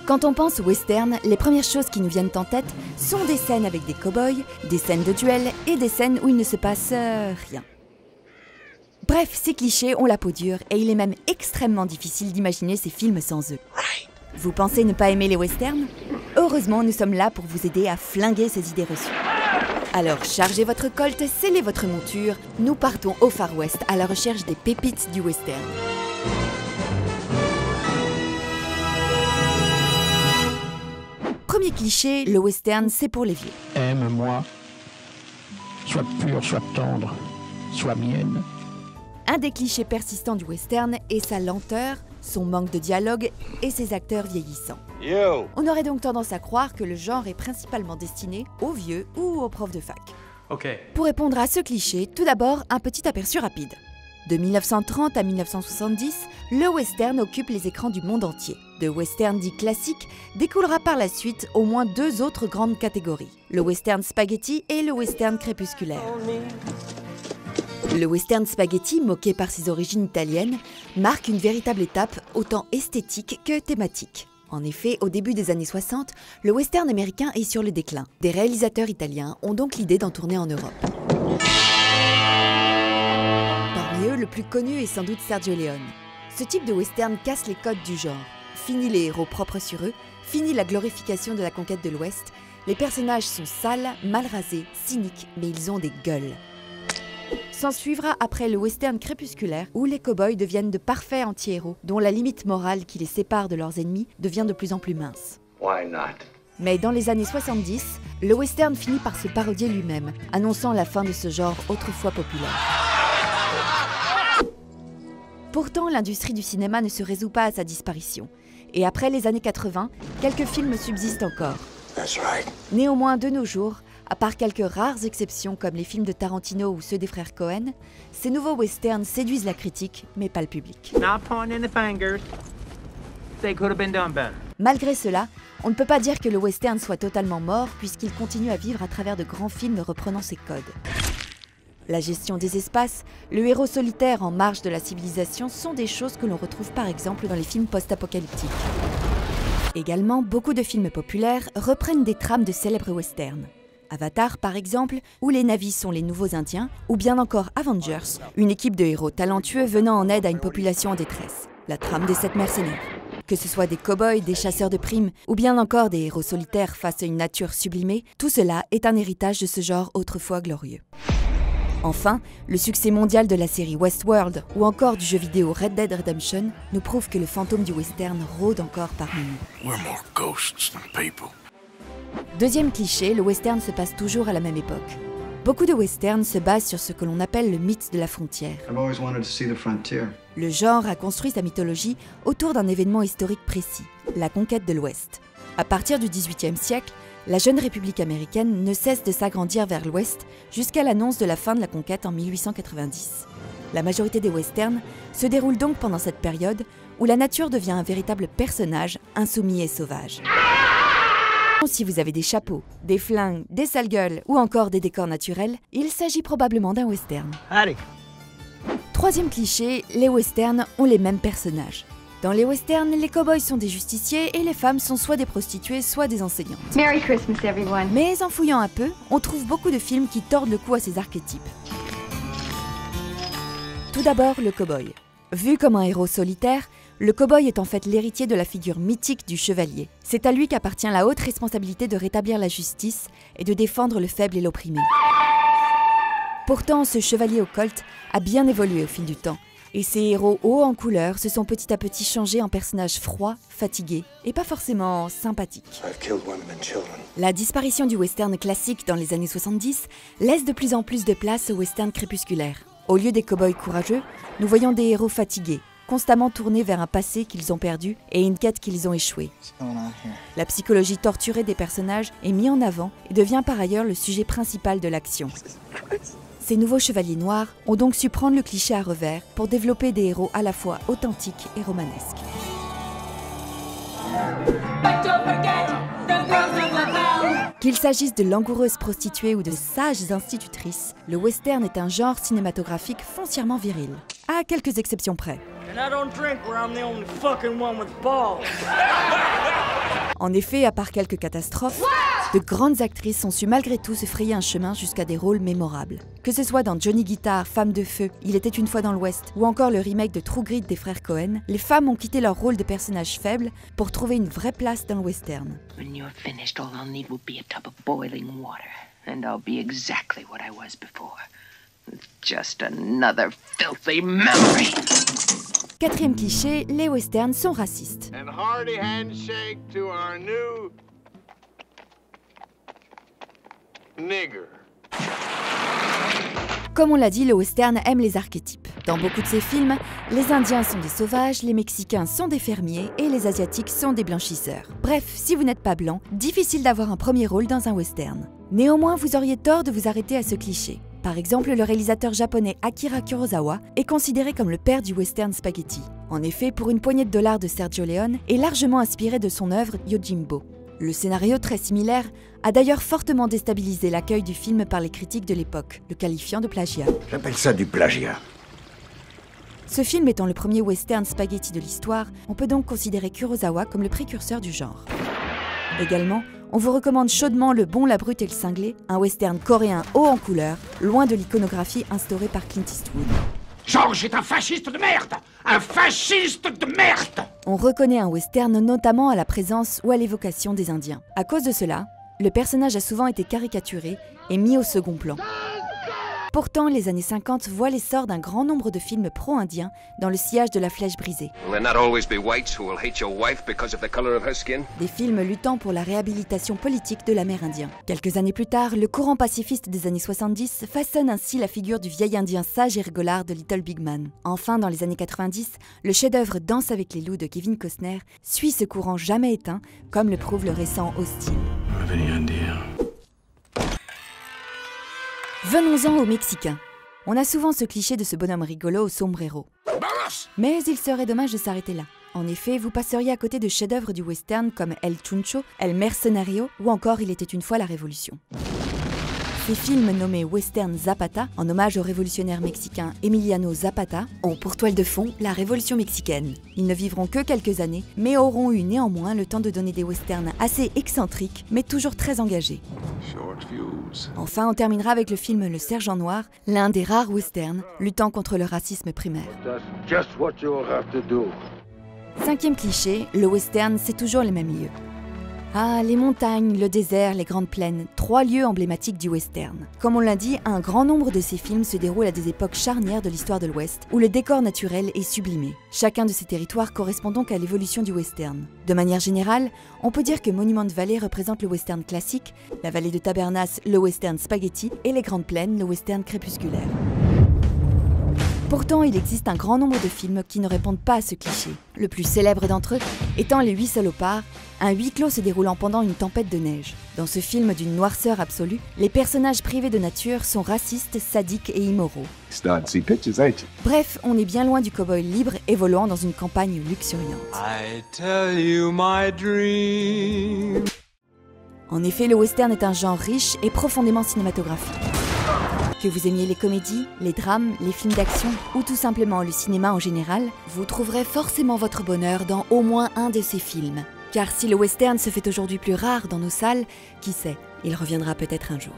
Quand on pense au western, les premières choses qui nous viennent en tête sont des scènes avec des cow-boys, des scènes de duel et des scènes où il ne se passe rien. Bref, ces clichés ont la peau dure et il est même extrêmement difficile d'imaginer ces films sans eux. Vous pensez ne pas aimer les westerns? Heureusement, nous sommes là pour vous aider à flinguer ces idées reçues. Alors chargez votre colt, scellez votre monture, nous partons au Far West à la recherche des pépites du western. Premier cliché, le western c'est pour les vieux. Aime-moi, soit pure, soit tendre, soit mienne. Un des clichés persistants du western est sa lenteur, son manque de dialogue et ses acteurs vieillissants. Yo. On aurait donc tendance à croire que le genre est principalement destiné aux vieux ou aux profs de fac. Okay. Pour répondre à ce cliché, tout d'abord un petit aperçu rapide. De 1930 à 1970, le western occupe les écrans du monde entier. De western dit classique découlera par la suite au moins deux autres grandes catégories, le western spaghetti et le western crépusculaire. Le western spaghetti, moqué par ses origines italiennes, marque une véritable étape autant esthétique que thématique. En effet, au début des années 60, le western américain est sur le déclin. Des réalisateurs italiens ont donc l'idée d'en tourner en Europe. Parmi eux, le plus connu est sans doute Sergio Leone. Ce type de western casse les codes du genre. Fini les héros propres sur eux, fini la glorification de la conquête de l'Ouest. Les personnages sont sales, mal rasés, cyniques, mais ils ont des gueules. S'en suivra après le western crépusculaire où les cow-boys deviennent de parfaits anti-héros dont la limite morale qui les sépare de leurs ennemis devient de plus en plus mince. Why not? Mais dans les années 70, le western finit par se parodier lui-même, annonçant la fin de ce genre autrefois populaire. Pourtant, l'industrie du cinéma ne se résout pas à sa disparition. Et après les années 80, quelques films subsistent encore. That's right. Néanmoins, de nos jours, à part quelques rares exceptions comme les films de Tarantino ou ceux des frères Cohen, ces nouveaux westerns séduisent la critique, mais pas le public. Not pointing the fingers. They could have been done better. Malgré cela, on ne peut pas dire que le western soit totalement mort puisqu'il continue à vivre à travers de grands films reprenant ses codes. La gestion des espaces, le héros solitaire en marge de la civilisation sont des choses que l'on retrouve par exemple dans les films post-apocalyptiques. Également, beaucoup de films populaires reprennent des trames de célèbres westerns. Avatar par exemple, où les Na'vis sont les nouveaux Indiens, ou bien encore Avengers, une équipe de héros talentueux venant en aide à une population en détresse. La trame des 7 mercenaires. Que ce soit des cow-boys, des chasseurs de primes, ou bien encore des héros solitaires face à une nature sublimée, tout cela est un héritage de ce genre autrefois glorieux. Enfin, le succès mondial de la série Westworld ou encore du jeu vidéo Red Dead Redemption nous prouve que le fantôme du western rôde encore parmi nous. We're more ghosts than people. Deuxième cliché, le western se passe toujours à la même époque. Beaucoup de westerns se basent sur ce que l'on appelle le mythe de la frontière. I've always wanted to see the frontier. Le genre a construit sa mythologie autour d'un événement historique précis, la conquête de l'Ouest. À partir du XVIIIe siècle, la jeune République américaine ne cesse de s'agrandir vers l'Ouest jusqu'à l'annonce de la fin de la conquête en 1890. La majorité des westerns se déroulent donc pendant cette période où la nature devient un véritable personnage insoumis et sauvage. Si vous avez des chapeaux, des flingues, des sales gueules ou encore des décors naturels, il s'agit probablement d'un western. Howdy. Troisième cliché, les westerns ont les mêmes personnages. Dans les westerns, les cow-boys sont des justiciers et les femmes sont soit des prostituées, soit des enseignantes. Merry Christmas, everyone. Mais en fouillant un peu, on trouve beaucoup de films qui tordent le cou à ces archétypes. Tout d'abord, le cow-boy. Vu comme un héros solitaire, le cow-boy est en fait l'héritier de la figure mythique du chevalier. C'est à lui qu'appartient la haute responsabilité de rétablir la justice et de défendre le faible et l'opprimé. Pourtant, ce chevalier au colt a bien évolué au fil du temps, et ces héros hauts en couleur se sont petit à petit changés en personnages froids, fatigués et pas forcément sympathiques. I've killed women and children. La disparition du western classique dans les années 70 laisse de plus en plus de place au western crépusculaire. Au lieu des cow-boys courageux, nous voyons des héros fatigués, constamment tournés vers un passé qu'ils ont perdu et une quête qu'ils ont échoué. La psychologie torturée des personnages est mise en avant et devient par ailleurs le sujet principal de l'action. Ces nouveaux chevaliers noirs ont donc su prendre le cliché à revers pour développer des héros à la fois authentiques et romanesques. Qu'il s'agisse de langoureuses prostituées ou de sages institutrices, le western est un genre cinématographique foncièrement viril, à quelques exceptions près. And I don't drink where I'm the only fucking one with balls. En effet, à part quelques catastrophes, de grandes actrices ont su malgré tout se frayer un chemin jusqu'à des rôles mémorables. Que ce soit dans Johnny Guitar, Femme de feu, Il était une fois dans l'Ouest, ou encore le remake de True Grit des frères Coen, les femmes ont quitté leur rôle de personnages faibles pour trouver une vraie place dans le western. When you're finished, all I'll need will be a tub of boiling water, and I'll be exactly what I was before. Just another filthy memory. Quatrième cliché, les westerns sont racistes. And hearty handshake to our new nigger. Comme on l'a dit, le western aime les archétypes. Dans beaucoup de ses films, les Indiens sont des sauvages, les Mexicains sont des fermiers et les Asiatiques sont des blanchisseurs. Bref, si vous n'êtes pas blanc, difficile d'avoir un premier rôle dans un western. Néanmoins, vous auriez tort de vous arrêter à ce cliché. Par exemple, le réalisateur japonais Akira Kurosawa est considéré comme le père du western spaghetti. En effet, pour une poignée de dollars de Sergio Leone est largement inspiré de son œuvre Yojimbo. Le scénario, très similaire, a d'ailleurs fortement déstabilisé l'accueil du film par les critiques de l'époque, le qualifiant de plagiat. J'appelle ça du plagiat. Ce film étant le premier western spaghetti de l'histoire, on peut donc considérer Kurosawa comme le précurseur du genre. Également, on vous recommande chaudement Le Bon, la Brute et le Cinglé, un western coréen haut en couleur, loin de l'iconographie instaurée par Clint Eastwood. George est un fasciste de merde! Un fasciste de merde! On reconnaît un western notamment à la présence ou à l'évocation des Indiens. À cause de cela, le personnage a souvent été caricaturé et mis au second plan. Pourtant, les années 50 voient l'essor d'un grand nombre de films pro-indiens dans le sillage de la flèche brisée. Des films luttant pour la réhabilitation politique de l'Amérindien. Quelques années plus tard, le courant pacifiste des années 70 façonne ainsi la figure du vieil Indien sage et rigolard de Little Big Man. Enfin, dans les années 90, le chef-d'œuvre Danse avec les loups de Kevin Costner suit ce courant jamais éteint, comme le prouve le récent Hostile. Venons-en aux Mexicains. On a souvent ce cliché de ce bonhomme rigolo au sombrero. Mais il serait dommage de s'arrêter là. En effet, vous passeriez à côté de chefs-d'œuvre du western comme El Chuncho, El Mercenario ou encore Il était une fois la Révolution. Ces films nommés Western Zapata, en hommage au révolutionnaire mexicain Emiliano Zapata, ont pour toile de fond la révolution mexicaine. Ils ne vivront que quelques années, mais auront eu néanmoins le temps de donner des westerns assez excentriques, mais toujours très engagés. Enfin, on terminera avec le film Le Sergent Noir, l'un des rares westerns luttant contre le racisme primaire. Cinquième cliché, le western, c'est toujours les mêmes lieux. Ah, les montagnes, le désert, les grandes plaines, 3 lieux emblématiques du western. Comme on l'a dit, un grand nombre de ces films se déroulent à des époques charnières de l'histoire de l'Ouest, où le décor naturel est sublimé. Chacun de ces territoires correspond donc à l'évolution du western. De manière générale, on peut dire que Monument Valley représente le western classique, la vallée de Tabernas, le western spaghetti, et les grandes plaines, le western crépusculaire. Pourtant, il existe un grand nombre de films qui ne répondent pas à ce cliché. Le plus célèbre d'entre eux étant Les 8 salopards, un huis clos se déroulant pendant une tempête de neige. Dans ce film d'une noirceur absolue, les personnages privés de nature sont racistes, sadiques et immoraux. Bref, on est bien loin du cow-boy libre évoluant dans une campagne luxuriante. En effet, le western est un genre riche et profondément cinématographique. Que vous aimiez les comédies, les drames, les films d'action ou tout simplement le cinéma en général, vous trouverez forcément votre bonheur dans au moins un de ces films. Car si le western se fait aujourd'hui plus rare dans nos salles, qui sait, il reviendra peut-être un jour.